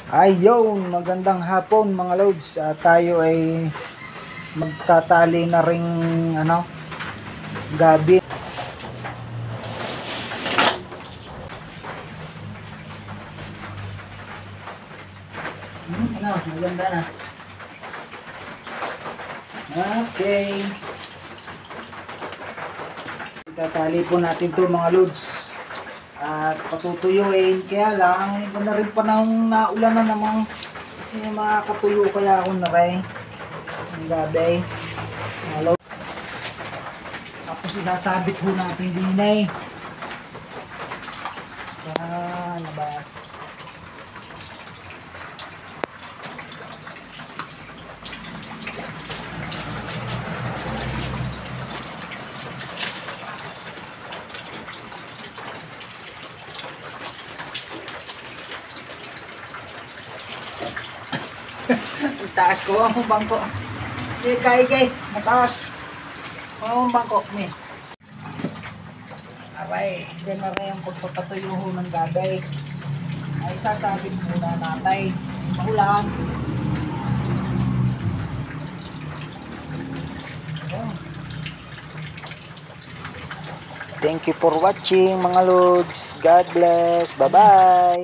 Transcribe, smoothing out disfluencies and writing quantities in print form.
Ayun, magandang hapon mga loads. Tayo ay magtatali na ring gabi. Maganda na. Okay. Itatali po natin to mga loads. At patutuyuin, kaya lang hindi na rin panahon na ulan na namang makakatuyo, kaya ako na rin ang gabi. Hello. Tapos isasabit ho natin din sa labas. Taas ko ang bangko. Kay, mataas. Ang bangko, me. Aray, dyan na rin ang pagpapatuyo ho ng gabi. Ay, sasabit muna natin. Maulan. Thank you for watching mga loads. God bless. Bye-bye.